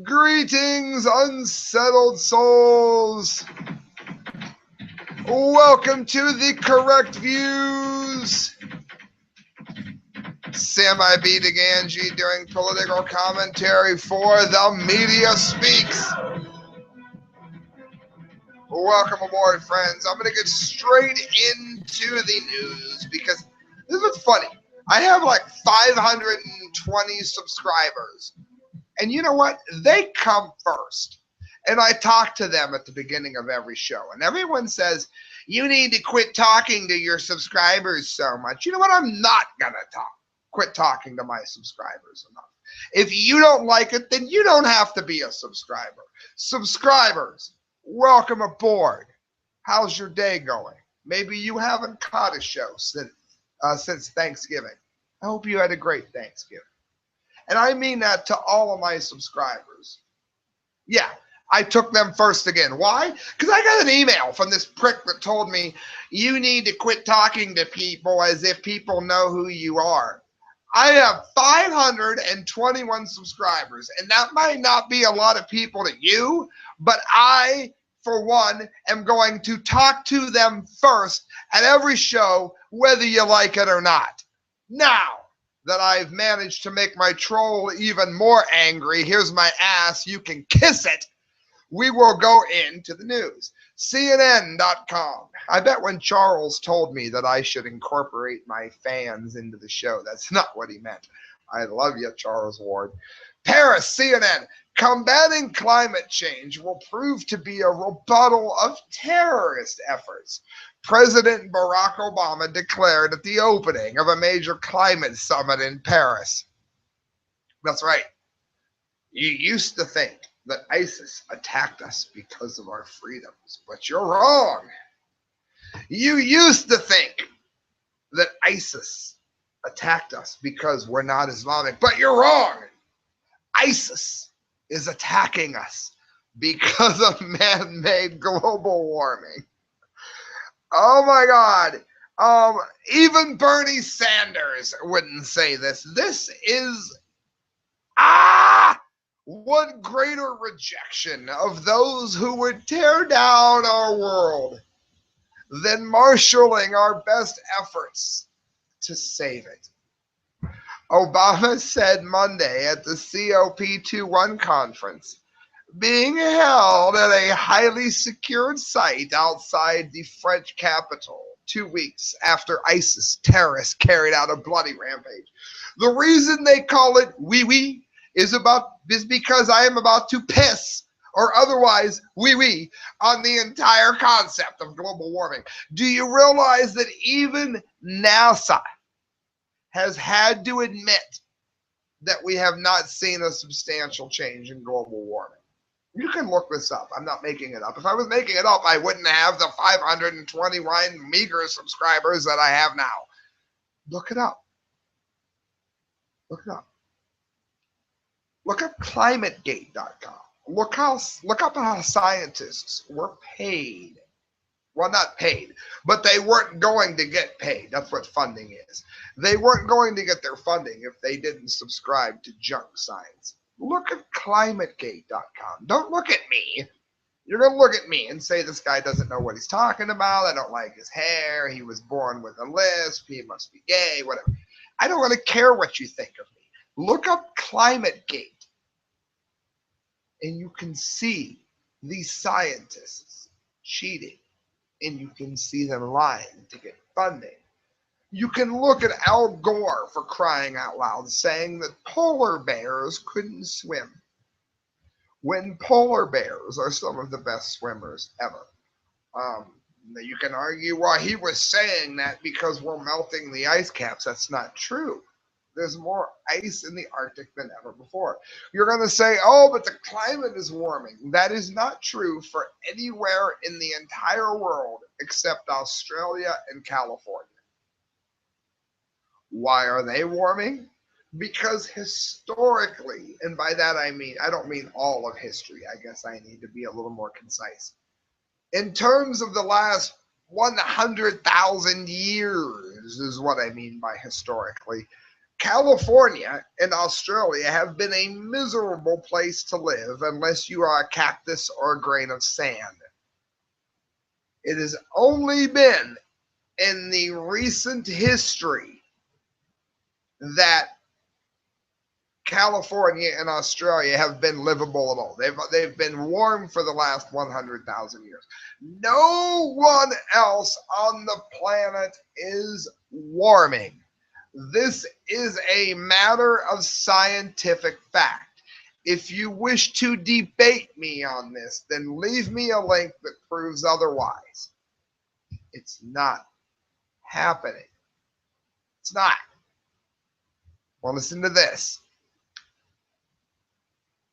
Greetings, unsettled souls. Welcome to the Correct Views. Sam I. B. DeGangi doing political commentary for The Media Speaks. Welcome aboard, friends. I'm going to get straight into the news because this is funny. I have like 520 subscribers. And you know what? They come first. And I talk to them at the beginning of every show. And everyone says, you need to quit talking to your subscribers so much. You know what? I'm not going to quit talking to my subscribers enough. If you don't like it, then you don't have to be a subscriber. Subscribers, welcome aboard. How's your day going? Maybe you haven't caught a show since Thanksgiving. I hope you had a great Thanksgiving. And I mean that to all of my subscribers. Yeah, I took them first again. Why? Because I got an email from this prick that told me, you need to quit talking to people as if people know who you are. I have 521 subscribers, and that might not be a lot of people to you, but I, for one, am going to talk to them first at every show, whether you like it or not. Now that I've managed to make my troll even more angry, here's my ass, you can kiss it. We will go into the news. CNN.com. I bet when Charles told me that I should incorporate my fans into the show, that's not what he meant. I love you, Charles Ward. Paris, CNN. Combating climate change will prove to be a rebuttal of terrorist efforts. President Barack Obama declared at the opening of a major climate summit in Paris. That's right. You used to think that ISIS attacked us because of our freedoms, but you're wrong. You used to think that ISIS attacked us because we're not Islamic, but you're wrong. ISIS is attacking us because of man-made global warming. Oh my God. Even Bernie Sanders wouldn't say this. This is what greater rejection of those who would tear down our world than marshaling our best efforts to save it. Obama said Monday at the COP21 conference, being held at a highly secured site outside the French capital 2 weeks after ISIS terrorists carried out a bloody rampage. The reason they call it wee-wee is because I am about to piss or otherwise wee-wee on the entire concept of global warming. Do you realize that even NASA has had to admit that we have not seen a substantial change in global warming? You can look this up. I'm not making it up. If I was making it up, I wouldn't have the 521 meager subscribers that I have now. Look it up. Look it up. Look up climategate.com. Look up how scientists were paid. Well, not paid, but they weren't going to get paid. That's what funding is. They weren't going to get their funding if they didn't subscribe to junk science. Look at climategate.com. Don't look at me. You're going to look at me and say this guy doesn't know what he's talking about. I don't like his hair. He was born with a lisp. He must be gay, whatever. I don't really care what you think of me. Look up ClimateGate, and you can see these scientists cheating, and you can see them lying to get funding. You can look at Al Gore, for crying out loud, saying that polar bears couldn't swim, when polar bears are some of the best swimmers ever. You can argue why he was saying that because we're melting the ice caps. That's not true. There's more ice in the Arctic than ever before. You're going to say, oh, but the climate is warming. That is not true for anywhere in the entire world except Australia and California. Why are they warming? Because historically, and by that I don't mean all of history. I guess I need to be a little more concise. In terms of the last 100,000 years is what I mean by historically. California and Australia have been a miserable place to live unless you are a cactus or a grain of sand. It has only been in the recent history that California and Australia have been livable at all. They've been warm for the last 100,000 years. No one else on the planet is warming. This is a matter of scientific fact. If you wish to debate me on this, then leave me a link that proves otherwise. It's not happening. It's not. Well, listen to this.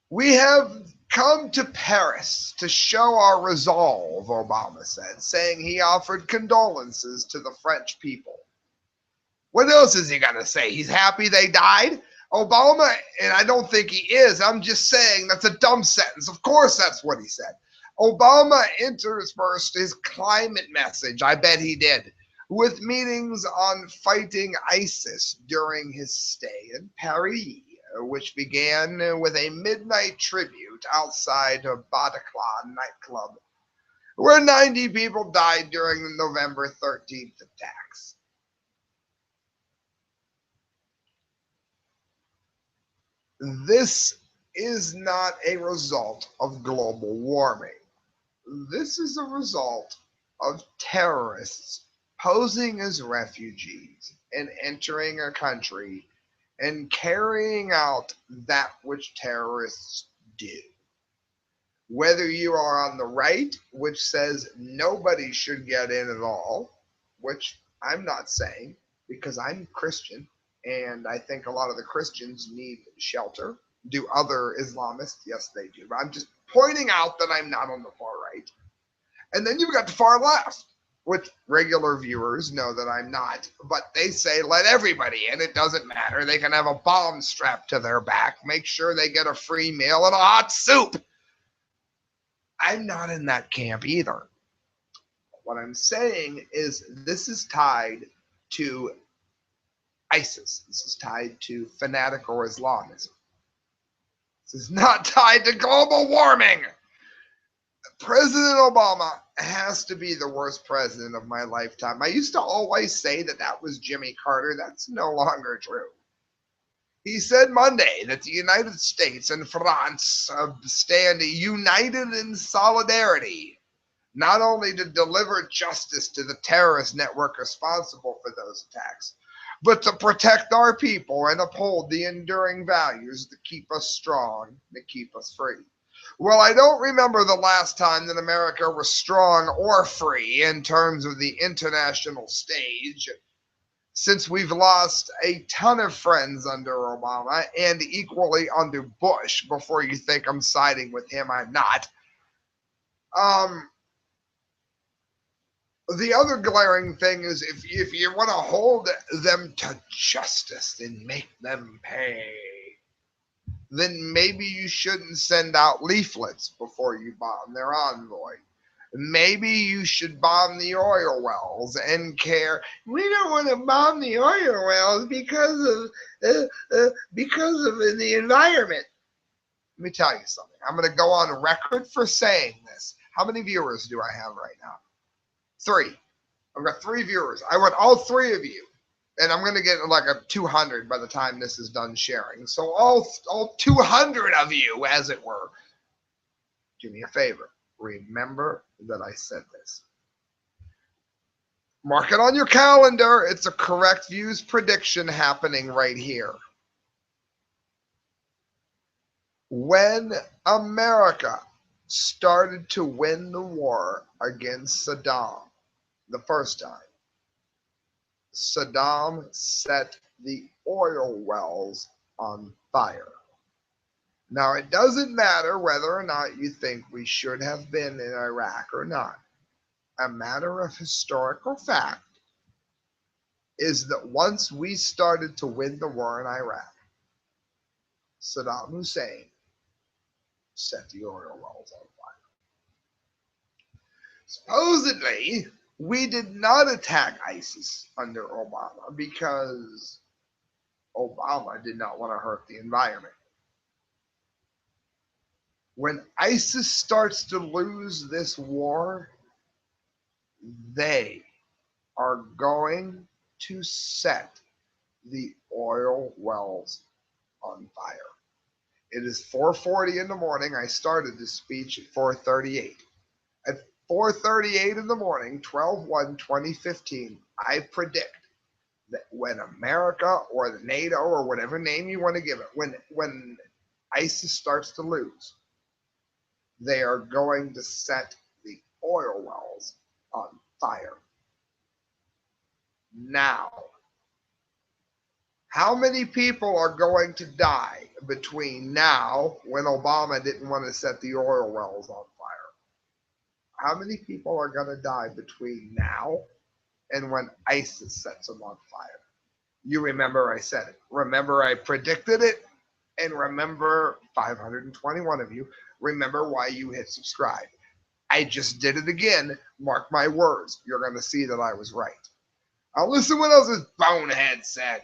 We have come to Paris to show our resolve, Obama said, saying he offered condolences to the French people. What else is he going to say? He's happy they died? Obama, and I don't think he is, I'm just saying that's a dumb sentence. Of course that's what he said. Obama interspersed his climate message, I bet he did, with meetings on fighting ISIS during his stay in Paris, which began with a midnight tribute outside a Bataclan nightclub, where 90 people died during the November 13th attacks. This is not a result of global warming. This is a result of terrorists posing as refugees and entering a country and carrying out that which terrorists do. Whether you are on the right, which says nobody should get in at all, which I'm not saying because I'm Christian and I think a lot of the Christians need shelter. Do other Islamists? Yes, they do. But I'm just pointing out that I'm not on the far right. And then you've got the far left, which regular viewers know that I'm not, but they say let everybody in. It doesn't matter. They can have a bomb strapped to their back. Make sure they get a free meal and a hot soup. I'm not in that camp either. What I'm saying is this is tied to ISIS. This is tied to fanatical Islamism. This is not tied to global warming. President Obama has to be the worst president of my lifetime. I used to always say that was Jimmy Carter. That's no longer true. He said Monday that the United States and France stand united in solidarity, not only to deliver justice to the terrorist network responsible for those attacks, but to protect our people and uphold the enduring values that keep us strong, that keep us free. Well, I don't remember the last time that America was strong or free in terms of the international stage, since we've lost a ton of friends under Obama and equally under Bush. Before you think I'm siding with him, I'm not. The other glaring thing is if you want to hold them to justice and make them pay, then maybe you shouldn't send out leaflets before you bomb their envoy. Maybe you should bomb the oil wells and care. We don't want to bomb the oil wells because of the environment. Let me tell you something. I'm going to go on record for saying this. How many viewers do I have right now? 3. I've got 3 viewers. I want all 3 of you, and I'm going to get like a 200 by the time this is done sharing. So all 200 of you, as it were, do me a favor. Remember that I said this. Mark it on your calendar. It's a correct views prediction happening right here. When America started to win the war against Saddam the first time, Saddam set the oil wells on fire. Now, it doesn't matter whether or not you think we should have been in Iraq or not. A matter of historical fact is that once we started to win the war in Iraq, Saddam Hussein set the oil wells on fire. Supposedly, we did not attack ISIS under Obama because Obama did not want to hurt the environment. When ISIS starts to lose this war, they are going to set the oil wells on fire. It is 4:40 in the morning. I started this speech at 4:38. At 4:38 in the morning, 12/1/2015, I predict that when America or the NATO or whatever name you want to give it, when ISIS starts to lose, they are going to set the oil wells on fire. Now, how many people are going to die between now, when Obama didn't want to set the oil wells on fire? How many people are going to die between now and when ISIS sets them on fire? You remember I said it. Remember I predicted it. And remember, 521 of you, remember why you hit subscribe. I just did it again. Mark my words. You're going to see that I was right. Now listen what else this bonehead said.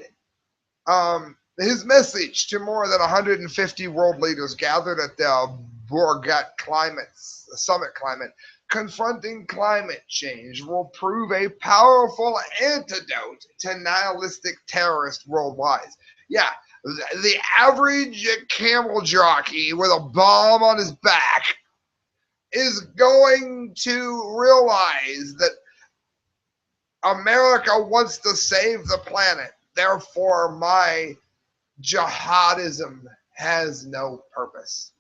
His message to more than 150 world leaders gathered at the Borgat Summit Climate, confronting climate change will prove a powerful antidote to nihilistic terrorists worldwide. Yeah, the average camel jockey with a bomb on his back is going to realize that America wants to save the planet. Therefore, my jihadism has no purpose.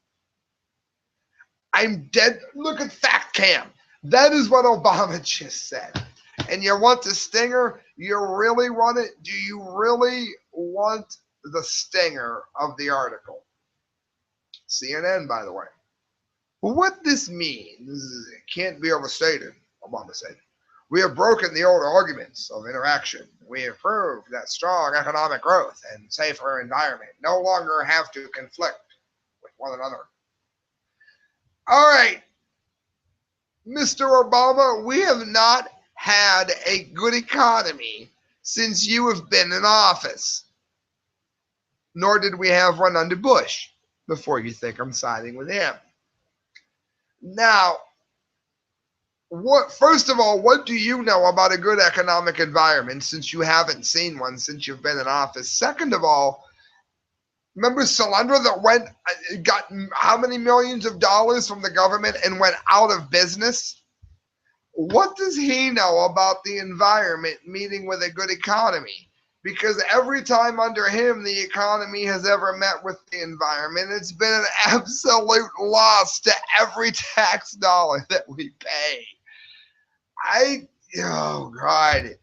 I'm dead. Look at Fact Cam. That is what Obama just said. And you want the stinger? You really want it? Do you really want the stinger of the article? CNN, by the way. What this means can't be overstated, Obama said. We have broken the old arguments of interaction. We have proved that strong economic growth and safer environment no longer have to conflict with one another. All right, Mr. Obama, we have not had a good economy since you have been in office. Nor did we have one under Bush, before you think I'm siding with him. Now, first of all, what do you know about a good economic environment since you haven't seen one since you've been in office? Second of all, remember Solyndra that got how many millions of dollars from the government and went out of business? What does he know about the environment meeting with a good economy? Because every time under him the economy has ever met with the environment, it's been an absolute loss to every tax dollar that we pay. Oh God.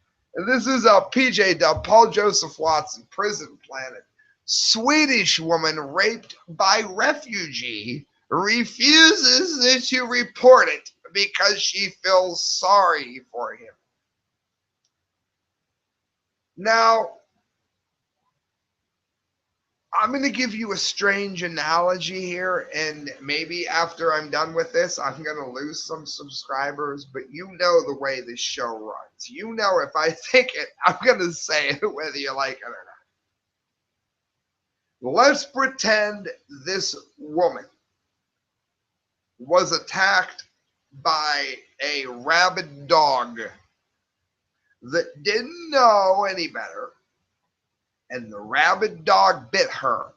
This is a PJ Dub, Paul Joseph Watson, Prison Planet. Swedish woman raped by refugee refuses to report it because she feels sorry for him. Now, I'm going to give you a strange analogy here, and maybe after I'm done with this, I'm going to lose some subscribers, but you know the way this show runs. You know if I think it, I'm going to say it whether you like it or not. Let's pretend this woman was attacked by a rabid dog that didn't know any better, and the rabid dog bit her,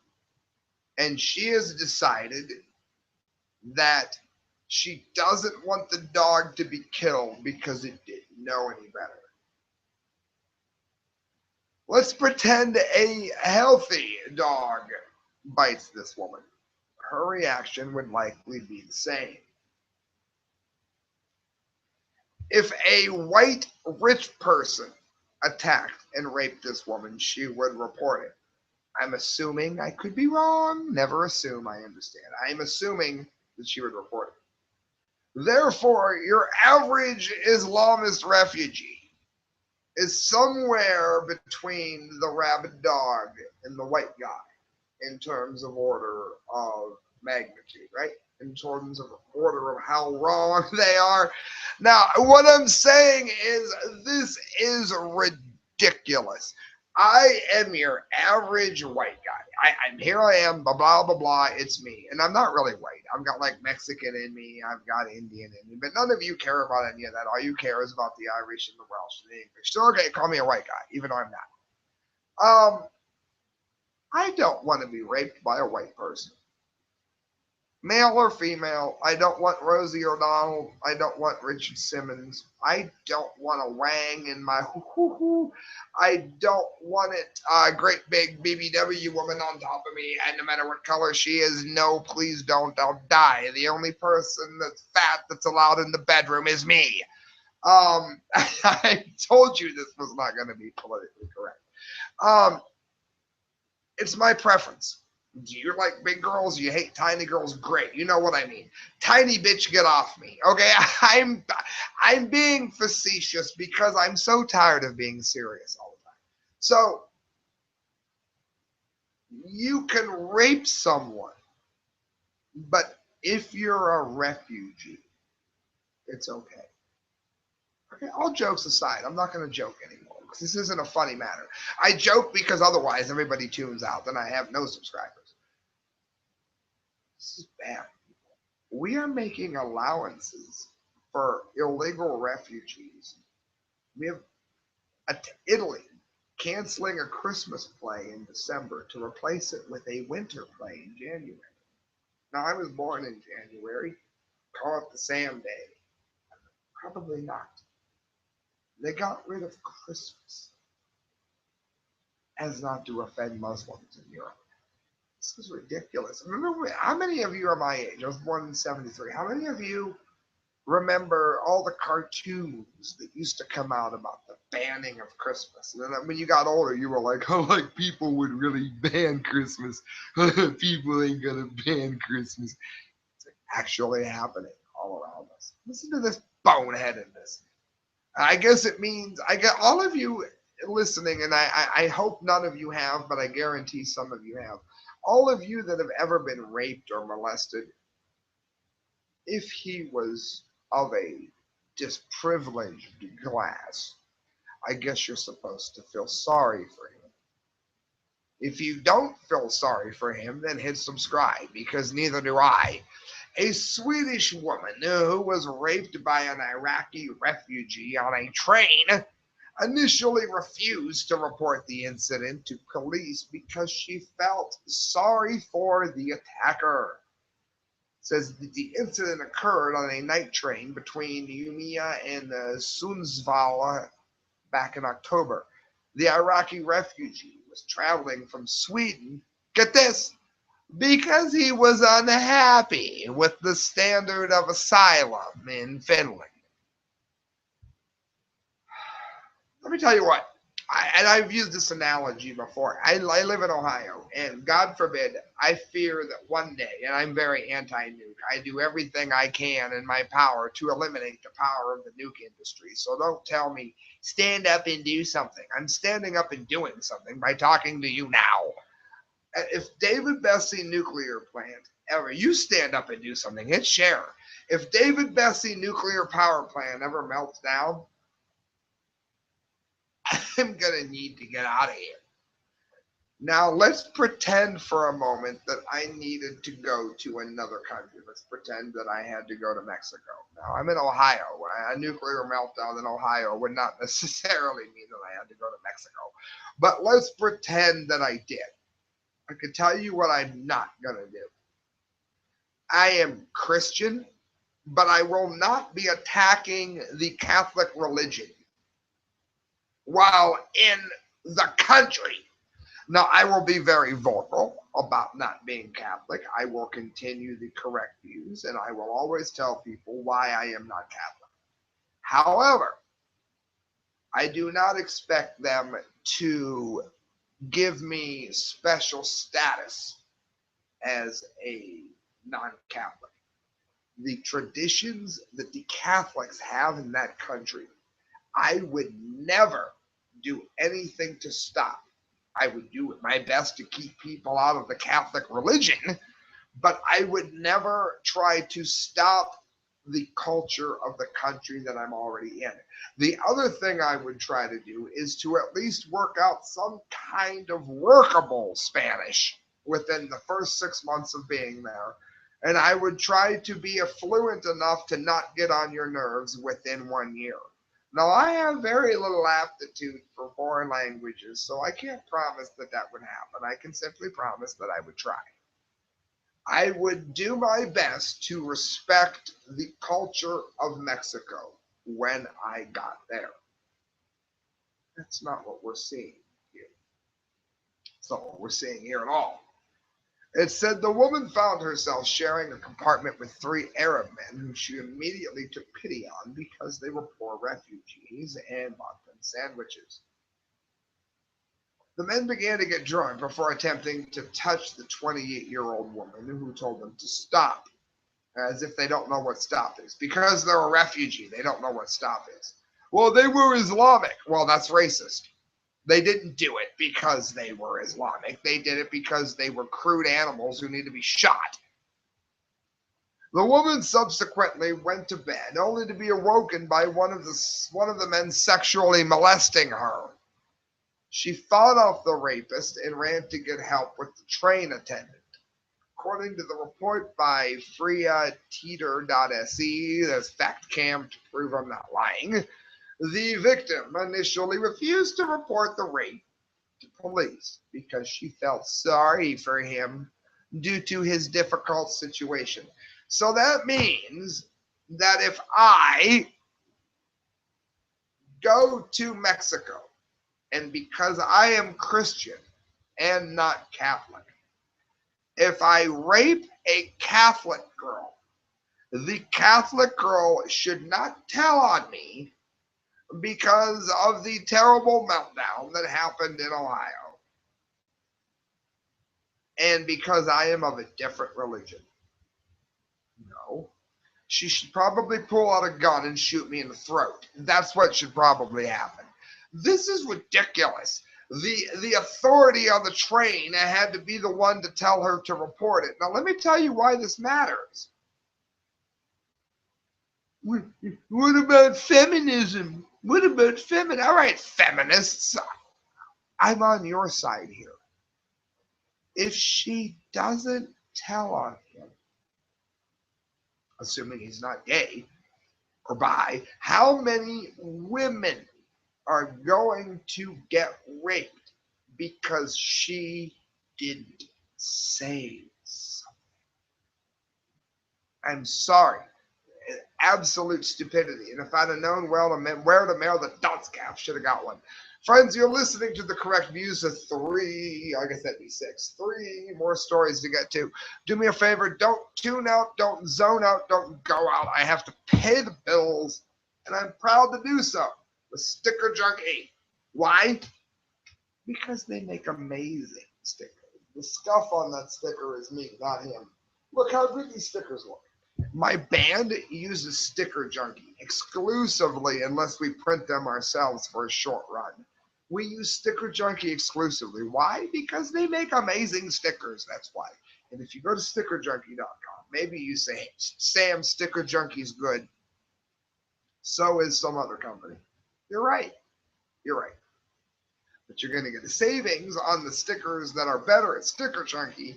and she has decided that she doesn't want the dog to be killed because it didn't know any better. Let's pretend a healthy dog bites this woman. Her reaction would likely be the same. If a white rich person attacked and raped this woman, she would report it. I'm assuming, I could be wrong, never assume, I understand. I'm assuming that she would report it. Therefore, your average Islamist refugee is somewhere between the rabid dog and the white guy in terms of order of magnitude, right? In terms of order of how wrong they are. Now, what I'm saying is this is ridiculous. I am your average white guy. I'm here. I am. Blah blah blah blah. It's me, and I'm not really white. I've got like Mexican in me. I've got Indian in me. But none of you care about any of that. All you care is about the Irish and the Welsh and the English. So okay, call me a white guy, even though I'm not. I don't want to be raped by a white person, male or female. I don't want Rosie O'Donnell. I don't want Richard Simmons. I don't want a wang in my hoo hoo hoo. I don't want it a great big BBW woman on top of me, and no matter what color she is, no, please don't. I'll die. The only person that's fat that's allowed in the bedroom is me. I told you this was not going to be politically correct. Um, it's my preference. Do you like big girls? You hate tiny girls? Great. You know what I mean. Tiny bitch, get off me. Okay, I'm being facetious because I'm so tired of being serious all the time. So you can rape someone, but if you're a refugee, it's okay. Okay, all jokes aside, I'm not going to joke anymore because this isn't a funny matter. I joke because otherwise everybody tunes out, and I have no subscribers. This is bad. We are making allowances for illegal refugees. We have Italy canceling a Christmas play in December to replace it with a winter play in January. Now, I was born in January. Call it the Sam Day. Probably not. They got rid of Christmas as not to offend Muslims in Europe. This is ridiculous. Remember, how many of you are my age? I was born in 73. How many of you remember all the cartoons that used to come out about the banning of Christmas? And then when you got older, you were like, oh, like people would really ban Christmas. People ain't going to ban Christmas. It's actually happening all around us. Listen to this boneheadedness. I guess it means I get all of you listening, and I hope none of you have, but I guarantee some of you have. All of you that have ever been raped or molested, if he was of a disprivileged class, I guess you're supposed to feel sorry for him. If you don't feel sorry for him, then hit subscribe because neither do I. A Swedish woman who was raped by an Iraqi refugee on a train initially refused to report the incident to police because she felt sorry for the attacker. Says that the incident occurred on a night train between Umeå and Sundsvall back in October. The Iraqi refugee was traveling from Sweden, get this, because he was unhappy with the standard of asylum in Finland. Let me tell you what, and I've used this analogy before. I live in Ohio, and God forbid, I fear that one day, and I'm very anti-nuke, I do everything I can in my power to eliminate the power of the nuke industry. So don't tell me, stand up and do something. I'm standing up and doing something by talking to you now. If David Bessie nuclear plant ever, you stand up and do something, hit share. If David Bessie nuclear power plant ever melts down, I'm going to need to get out of here. Now, let's pretend for a moment that I needed to go to another country. Let's pretend that I had to go to Mexico. Now, I'm in Ohio. A nuclear meltdown in Ohio would not necessarily mean that I had to go to Mexico. But let's pretend that I did. I can tell you what I'm not going to do. I am Christian, but I will not be attacking the Catholic religion while in the country. Now, I will be very vocal about not being Catholic. I will continue the correct views, and I will always tell people why I am not Catholic. However, I do not expect them to give me special status as a non-Catholic. The traditions that the Catholics have in that country, I would never do anything to stop. I would do my best to keep people out of the Catholic religion, but I would never try to stop the culture of the country that I'm already in. The other thing I would try to do is to at least work out some kind of workable Spanish within the first 6 months of being there. And I would try to be fluent enough to not get on your nerves within 1 year. Now, I have very little aptitude for foreign languages, so I can't promise that that would happen. I can simply promise that I would try. I would do my best to respect the culture of Mexico when I got there. That's not what we're seeing here. It's not what we're seeing here at all. It said the woman found herself sharing a compartment with three Arab men who she immediately took pity on because they were poor refugees and bought them sandwiches. The men began to get drunk before attempting to touch the 28-year-old woman who told them to stop, as if they don't know what stop is. Because they're a refugee, they don't know what stop is. Well, they were Islamic. Well, that's racist. They didn't do it because they were Islamic. They did it because they were crude animals who need to be shot. The woman subsequently went to bed, only to be awoken by one of the men sexually molesting her. She fought off the rapist and ran to get help with the train attendant. According to the report by freeteeter.se, there's fact cam to prove I'm not lying, the victim initially refused to report the rape to police because she felt sorry for him due to his difficult situation. So that means that if I go to Mexico and because I am Christian and not Catholic, if I rape a Catholic girl, the Catholic girl should not tell on me because of the terrible meltdown that happened in Ohio. And because I am of a different religion. No. She should probably pull out a gun and shoot me in the throat. That's what should probably happen. This is ridiculous. The authority on the train had to be the one to tell her to report it. Now, let me tell you why this matters. What about feminism? What about feminism? All right, feminists, I'm on your side here. If she doesn't tell on him, assuming he's not gay or bi, how many women are going to get raped because she didn't say something? I'm sorry. Absolute stupidity. And if I'd have known where to mail the dunce cap, should have got one. Friends, you're listening to The Correct Views of three, I guess that'd be six. Three more stories to get to. Do me a favor, don't tune out, don't zone out, don't go out. I have to pay the bills, and I'm proud to do so with Sticker Junkie. Why? Because they make amazing stickers. The stuff on that sticker is me, not him. Look how good these stickers look. My band uses Sticker Junkie exclusively unless we print them ourselves for a short run. We use Sticker Junkie exclusively. Why? Because they make amazing stickers, that's why. And if you go to stickerjunkie.com, maybe you say, Sam, Sticker Junkie's good. So is some other company. You're right. You're right. But you're going to get a savings on the stickers that are better at Sticker Junkie.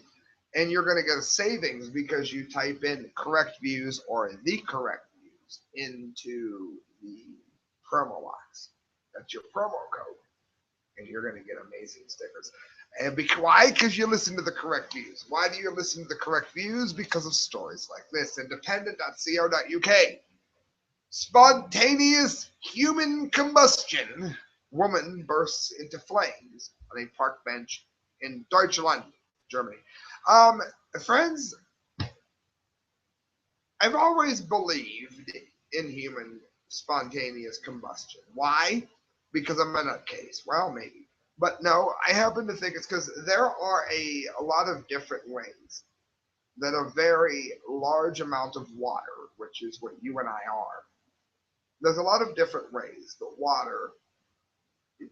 And you're going to get a savings because you type in correct views or the correct views into the promo box. That's your promo code. And you're going to get amazing stickers. And why? Because you listen to the correct views. Why do you listen to the correct views? Because of stories like this. Independent.co.uk. Spontaneous human combustion. Woman bursts into flames on a park bench in Deutschland, Germany. Friends, I've always believed in human spontaneous combustion. Why? Because I'm a nutcase. Well, maybe. But no, I happen to think it's because there are a lot of different ways that a very large amount of water, which is what you and I are, there's a lot of different ways that water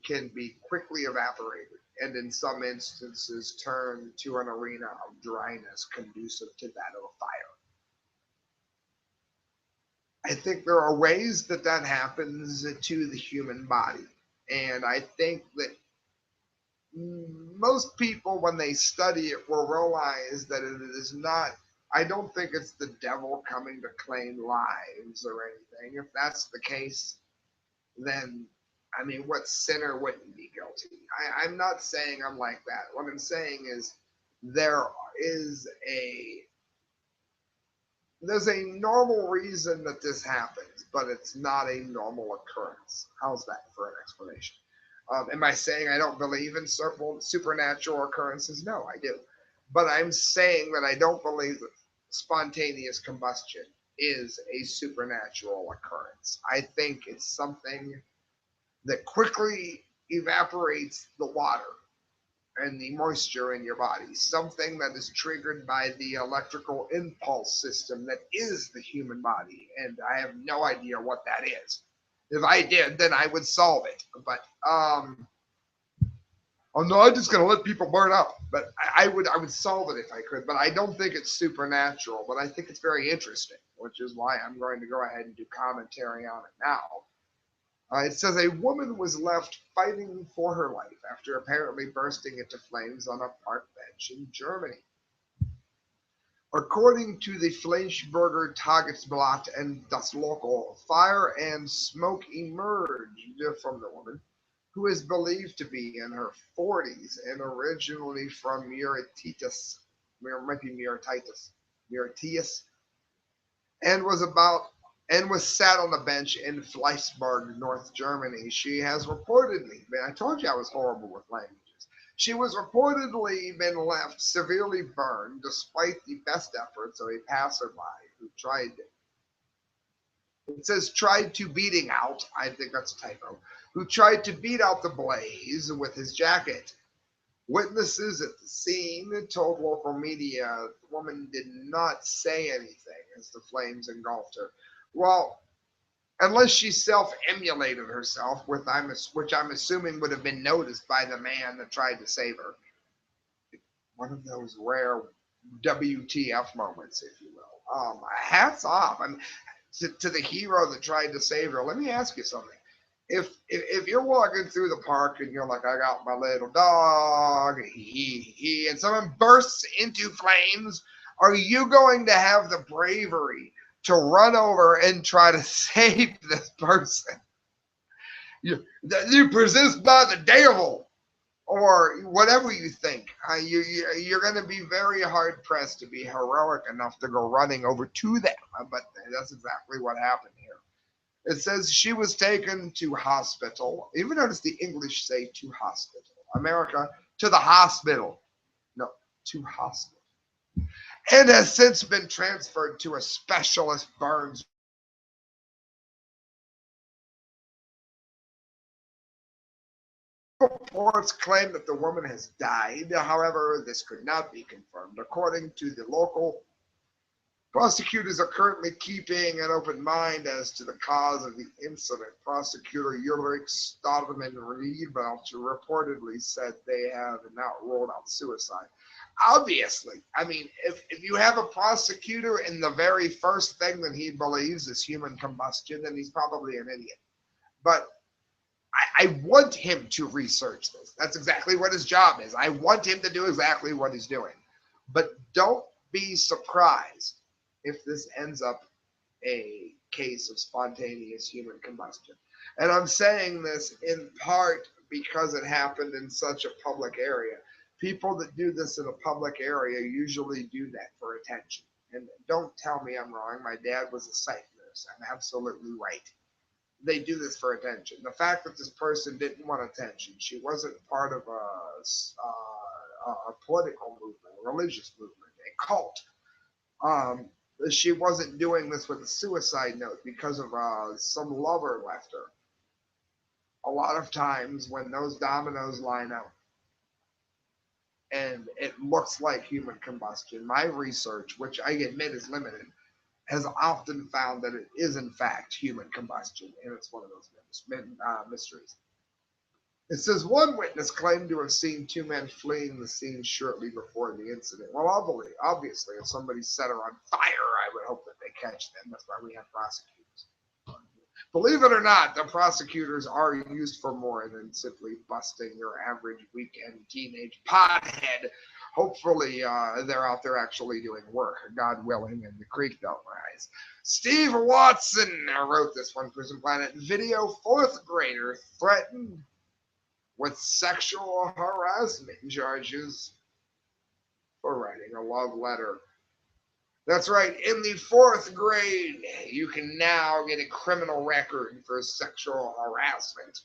can be quickly evaporated and in some instances turned to an arena of dryness conducive to that of a fire. I think there are ways that that happens to the human body. And I think that most people, when they study it, will realize that it is not, I don't think it's the devil coming to claim lives or anything. If that's the case, then, I mean, what sinner wouldn't be guilty? I'm not saying I'm like that. What I'm saying is there is a there's a normal reason that this happens, but it's not a normal occurrence. How's that for an explanation? Am I saying I don't believe in supernatural occurrences? No, I do. But I'm saying that I don't believe that spontaneous combustion is a supernatural occurrence. I think it's something that quickly evaporates the water and the moisture in your body, something that is triggered by the electrical impulse system that is the human body. And I have no idea what that is. If I did, then I would solve it. But oh no, I'm just gonna let people burn up. But I would solve it if I could. But I don't think it's supernatural. But I think it's very interesting, which is why I'm going to go ahead and do commentary on it now. It says a woman was left fighting for her life after apparently bursting into flames on a park bench in Germany. According to the Fleischberger Tagesblatt and Das Local, fire and smoke emerged from the woman, who is believed to be in her 40s and originally from Muratitis, might be Muratius, and was sat on the bench in Fleischberg, North Germany. She has reportedly been, I told you I was horrible with languages. She was reportedly been left severely burned despite the best efforts of a passerby who tried, it says tried to beating out, I think that's a typo, who tried to beat out the blaze with his jacket. Witnesses at the scene told local media the woman did not say anything as the flames engulfed her. Well, unless she self-emulated herself, which I'm assuming would have been noticed by the man that tried to save her. One of those rare WTF moments, if you will. Hats off. I mean, to the hero that tried to save her. Let me ask you something. If you're walking through the park and you're like, I got my little dog, and someone bursts into flames, are you going to have the bravery to run over and try to save this person? You possessed by the devil, or whatever you think. You're going to be very hard pressed to be heroic enough to go running over to them. But that's exactly what happened here. It says she was taken to hospital. Even notice the English say to hospital. America, to the hospital. No, to hospital. And has since been transferred to a specialist burns. Reports claim that the woman has died. However, this could not be confirmed. According to the local, prosecutors are currently keeping an open mind as to the cause of the incident. Prosecutor Ulrich Stadman Riedbelt reportedly said they have not ruled out suicide. Obviously, I mean, if you have a prosecutor and the very first thing that he believes is human combustion, then he's probably an idiot. But I want him to research this. That's exactly what his job is. I want him to do exactly what he's doing. But don't be surprised if this ends up a case of spontaneous human combustion. And I'm saying this in part because it happened in such a public area. People that do this in a public area usually do that for attention. And don't tell me I'm wrong. My dad was a psych nurse. I'm absolutely right. They do this for attention. The fact that this person didn't want attention, she wasn't part of a political movement, a religious movement, a cult. She wasn't doing this with a suicide note because of some lover left her. A lot of times when those dominoes line up and it looks like human combustion, my research, which I admit is limited, has often found that it is in fact human combustion, and it's one of those mysteries. It says one witness claimed to have seen two men fleeing the scene shortly before the incident. Well, obviously, if somebody set her on fire, I would hope that they catch them. That's why we have prosecutors. Believe it or not, the prosecutors are used for more than simply busting your average weekend teenage pothead. Hopefully, they're out there actually doing work, God willing, and the creek don't rise. Steve Watson wrote this one, Prison Planet. Video fourth grader threatened with sexual harassment charges for writing a love letter. That's right. In the fourth grade, you can now get a criminal record for sexual harassment.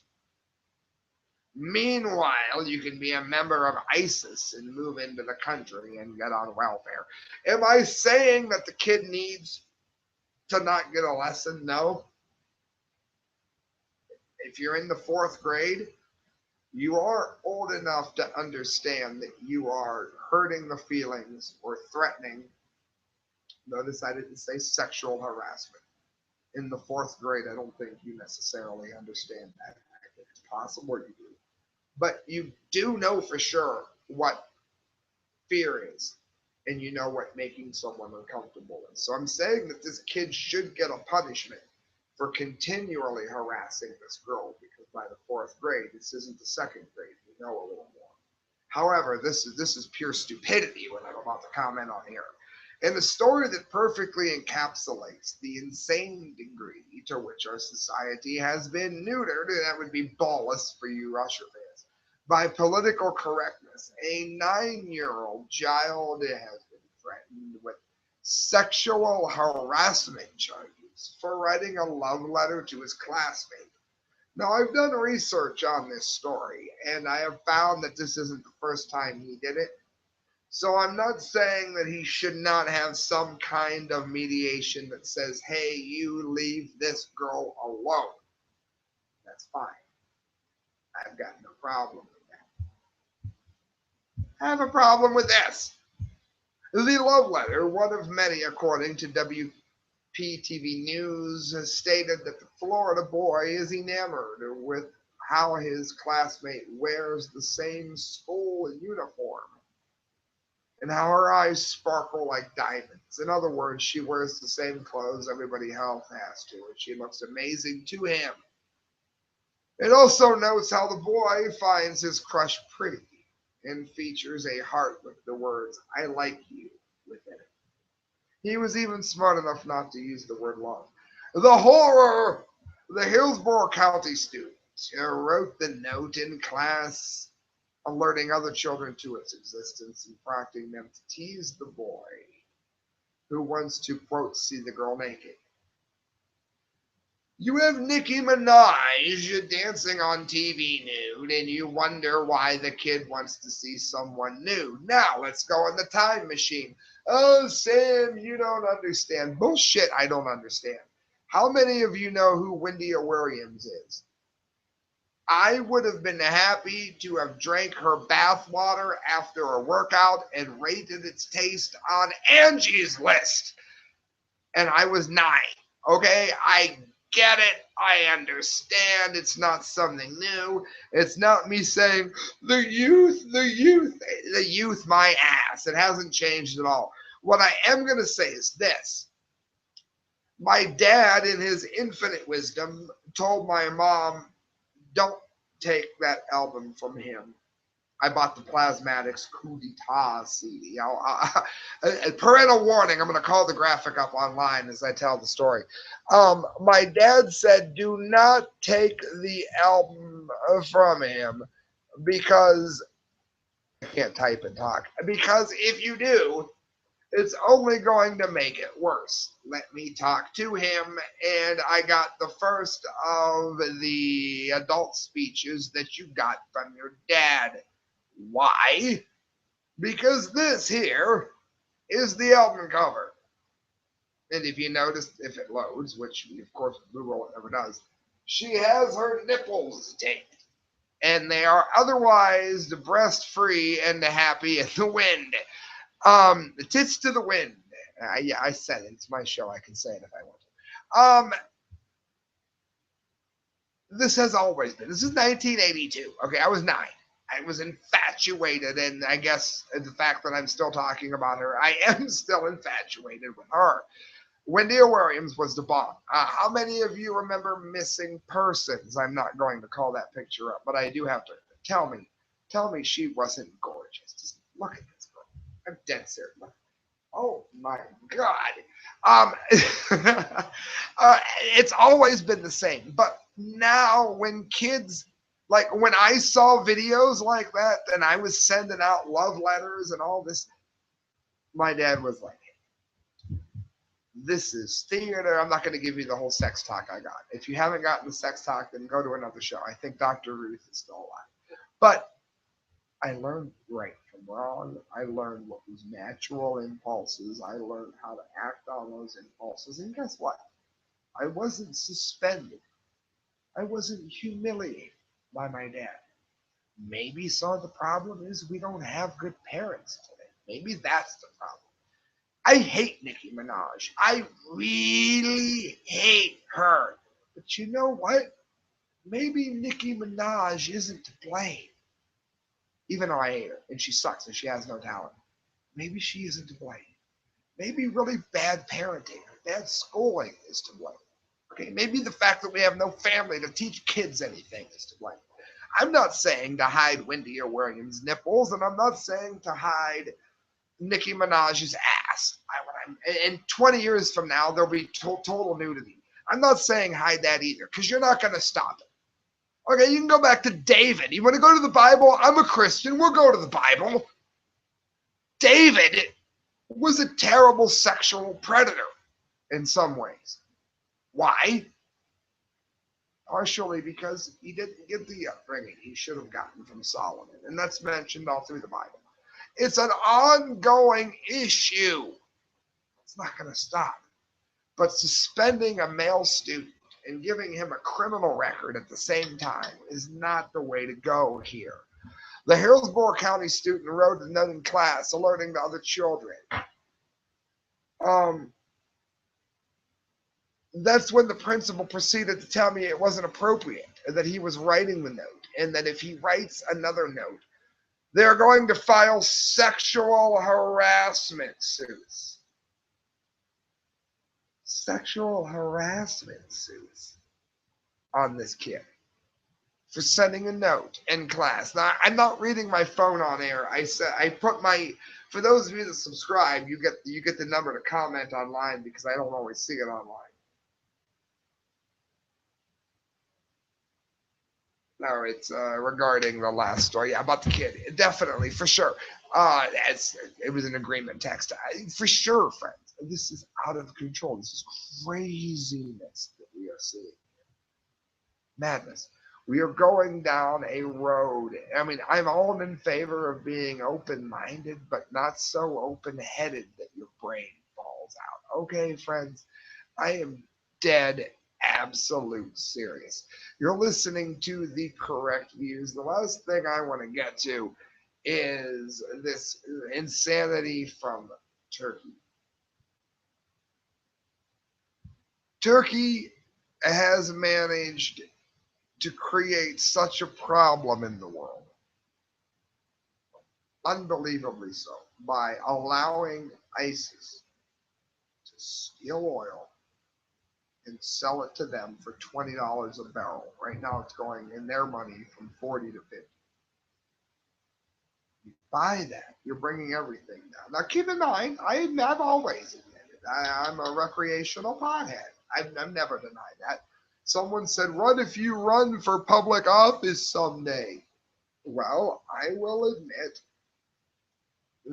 Meanwhile, you can be a member of ISIS and move into the country and get on welfare. Am I saying that the kid needs to not get a lesson? No. If you're in the fourth grade, you are old enough to understand that you are hurting the feelings or threatening. Notice I didn't say sexual harassment. In the fourth grade, I don't think you necessarily understand that. I think it's possible you do. But you do know for sure what fear is, and you know what making someone uncomfortable is. So I'm saying that this kid should get a punishment for continually harassing this girl, because by the fourth grade, this isn't the second grade. You know a little more. However, this is pure stupidity what I'm about to comment on here. And a story that perfectly encapsulates the insane degree to which our society has been neutered, and that would be ballless for you Usher fans, by political correctness. A 9-year-old child has been threatened with sexual harassment charges for writing a love letter to his classmate. Now, I've done research on this story, and I have found that this isn't the first time he did it. So I'm not saying that he should not have some kind of mediation that says, hey, you leave this girl alone. That's fine. I've got no problem with that. I have a problem with this. The love letter, one of many according to WPTV News, stated that the Florida boy is enamored with how his classmate wears the same school uniform, and how her eyes sparkle like diamonds. In other words, she wears the same clothes everybody else has to, and she looks amazing to him. It also notes how the boy finds his crush pretty and features a heart with the words, I like you, within it. He was even smart enough not to use the word love. The horror! The Hillsborough County student wrote the note in class, alerting other children to its existence and prompting them to tease the boy who wants to, quote, see the girl naked. You have Nicki Minaj dancing on TV nude, and you wonder why the kid wants to see someone nude. Now, let's go in the time machine. Oh, Sam, you don't understand. Bullshit, I don't understand. How many of you know who Wendy Williams is? I would have been happy to have drank her bathwater after a workout and rated its taste on Angie's List. And I was 9. Okay, I get it. I understand. It's not something new. It's not me saying the youth, my ass. It hasn't changed at all. What I am going to say is this. My dad, in his infinite wisdom, told my mom, don't take that album from him. I bought the Plasmatics Coup d'etat CD. Parental warning, I'm going to call the graphic up online as I tell the story. My dad said, do not take the album from him because I can't type and talk. Because if you do, it's only going to make it worse. Let me talk to him, and I got the first of the adult speeches that you got from your dad. Why? Because this here is the album cover. And if you notice, if it loads, which of course Google never does, she has her nipples taped. And they are otherwise breast free and happy in the wind. Tits to the wind. Yeah, I said it. It's my show. I can say it if I want to. This has always been. This is 1982. Okay, I was 9. I was infatuated, and I guess the fact that I'm still talking about her, I am still infatuated with her. Wendy Williams was the bomb. How many of you remember Missing Persons? I'm not going to call that picture up, but I do have to. Tell me she wasn't gorgeous. Just look at this girl. I'm dead serious. Oh my God. Um, it's always been the same. But now when kids, like when I saw videos like that and I was sending out love letters and all this, my dad was like, this is theater. I'm not going to give you the whole sex talk I got. If you haven't gotten the sex talk, then go to another show. I think Dr. Ruth is still alive. But I learned right from wrong. I learned what was natural impulses. I learned how to act on those impulses. And guess what? I wasn't suspended. I wasn't humiliated by my dad. Maybe some of the problem is we don't have good parents today. Maybe that's the problem. I hate Nicki Minaj. I really hate her. But you know what? Maybe Nicki Minaj isn't to blame. Even though I hate her and she sucks and she has no talent. Maybe she isn't to blame. Maybe really bad parenting or bad schooling is to blame. Okay, maybe the fact that we have no family to teach kids anything is to blame. I'm not saying to hide Wendy or Williams' nipples, and I'm not saying to hide Nicki Minaj's ass. And 20 years from now, there'll be total nudity. I'm not saying hide that either, because you're not going to stop it. Okay, you can go back to David. You want to go to the Bible? I'm a Christian. We'll go to the Bible. David was a terrible sexual predator in some ways. Why? Partially because he didn't get the upbringing he should have gotten from Solomon. And that's mentioned all through the Bible. It's an ongoing issue. It's not going to stop. But suspending a male student and giving him a criminal record at the same time is not the way to go here. The Hillsborough County student wrote a note in class alerting the other children. That's when the principal proceeded to tell me it wasn't appropriate, that he was writing the note, and that if he writes another note, they're going to file sexual harassment suits. Sexual harassment suits on this kid for sending a note in class. Now, I'm not reading my phone on air. I put my, for those of you that subscribe, you get the number to comment online because I don't always see it online. No, it's regarding the last story. Yeah, about the kid. Definitely, for sure. It was an agreement text. For sure, friends. This is out of control. This is craziness that we are seeing. Madness. We are going down a road. I mean, I'm all in favor of being open-minded, but not so open-headed that your brain falls out. Okay, friends? I am dead absolute serious. You're listening to the correct views. The last thing I want to get to is this insanity from Turkey. Turkey has managed to create such a problem in the world, unbelievably so, by allowing ISIS to steal oil and sell it to them for $20 a barrel. Right now it's going in their money from 40 to 50. You buy that, you're bringing everything down. Now keep in mind, I've always admitted I'm a recreational pothead. I've never denied that. Someone said, run if you run for public office someday. Well, I will admit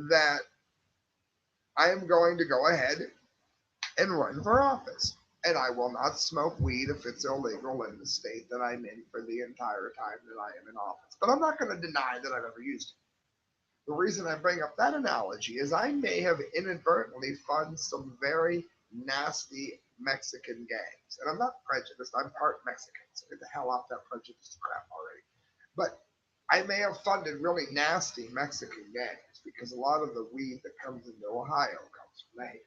that I am going to go ahead and run for office. And I will not smoke weed if it's illegal in the state that I'm in for the entire time that I am in office. But I'm not going to deny that I've ever used it. The reason I bring up that analogy is I may have inadvertently funded some very nasty Mexican gangs. And I'm not prejudiced. I'm part Mexican. So get the hell off that prejudiced crap already. But I may have funded really nasty Mexican gangs because a lot of the weed that comes into Ohio comes from Mexico.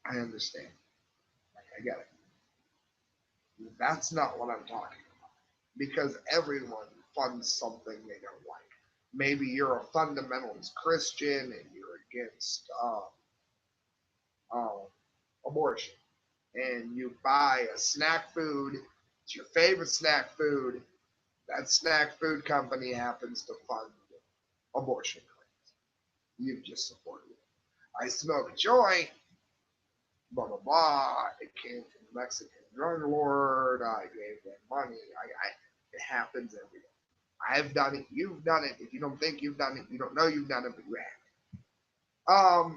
I understand. I get it. That's not what I'm talking about. Because everyone funds something they don't like. Maybe you're a fundamentalist Christian and you're against abortion, and you buy a snack food, it's your favorite snack food, that snack food company happens to fund abortion clinics. You've just supported it. I smoke a joint, blah, blah, blah. It came from a Mexican drug lord. I gave them money. It happens every day. I've done it. You've done it. If you don't think you've done it, you don't know you've done it, but you have.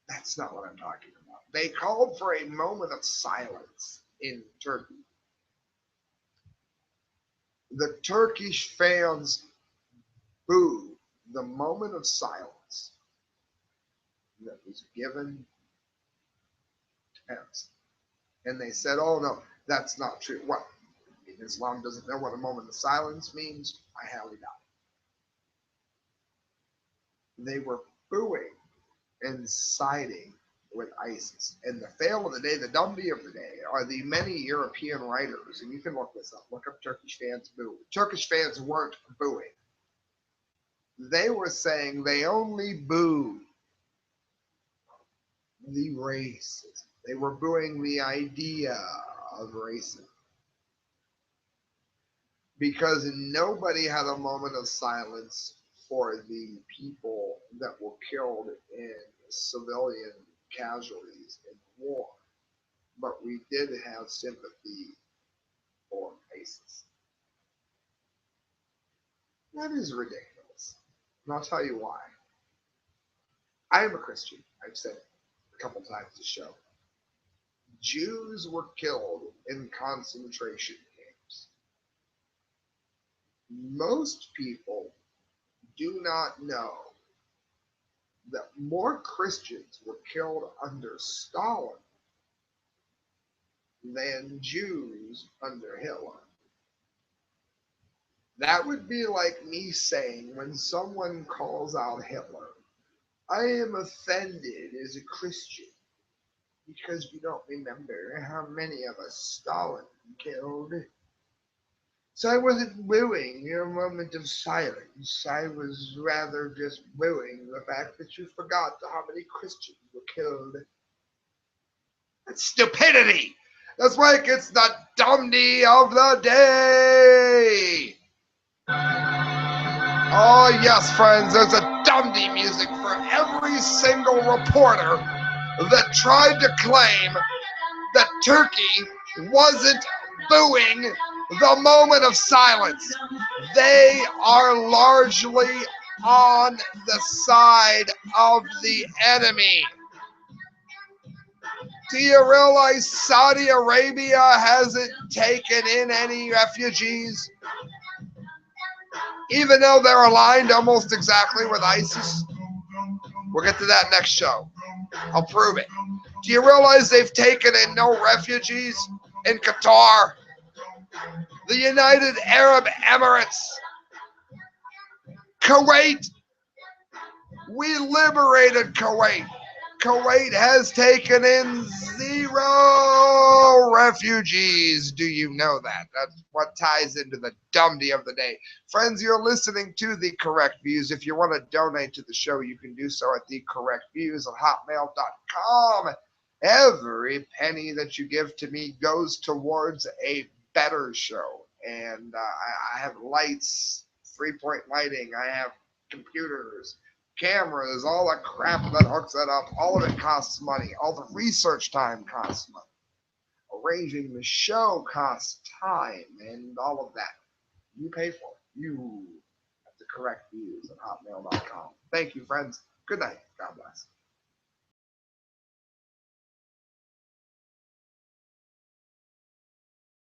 That's not what I'm talking about. They called for a moment of silence in Turkey. The Turkish fans booed the moment of silence that was given to Pence. And they said, oh, no, that's not true. What? Islam doesn't know what a moment of silence means? I highly doubt it. They were booing and siding with ISIS. And the fail of the day, the dumpty of the day, are the many European writers, and you can look this up, look up Turkish fans boo. Turkish fans weren't booing. They were saying they only booed the racism. They were booing the idea of racism. Because nobody had a moment of silence for the people that were killed in civilian casualties in war. But we did have sympathy for ISIS. That is ridiculous. And I'll tell you why. I am a Christian. I've said it a couple times to show. Jews were killed in concentration camps. Most people do not know that more Christians were killed under Stalin than Jews under Hitler. That would be like me saying when someone calls out Hitler, I am offended as a Christian because we don't remember how many of us Stalin killed. So I wasn't booing your moment of silence. I was rather just booing the fact that you forgot how many Christians were killed. That's stupidity. That's why it gets the dumpty of the day. Oh yes, friends, there's a dumpty music for every single reporter that tried to claim that Turkey wasn't booing the moment of silence. They are largely on the side of the enemy. Do you realize Saudi Arabia hasn't taken in any refugees? Even though they're aligned almost exactly with ISIS? We'll get to that next show. I'll prove it. Do you realize they've taken in no refugees in Qatar? The United Arab Emirates? Kuwait? We liberated Kuwait. Kuwait has taken in 0 refugees. Do you know that? That's what ties into the dumpty of the day. Friends, you're listening to The Correct Views. If you want to donate to the show, you can do so at thecorrectviews@hotmail.com. Every penny that you give to me goes towards a better show. And I have lights, 3-point lighting. I have computers, cameras, all the crap that hooks that up. All of it costs money. All the research time costs money. Arranging the show costs time, and all of that. You pay for it. You have the correct views at hotmail.com. Thank you, friends. Good night. God bless.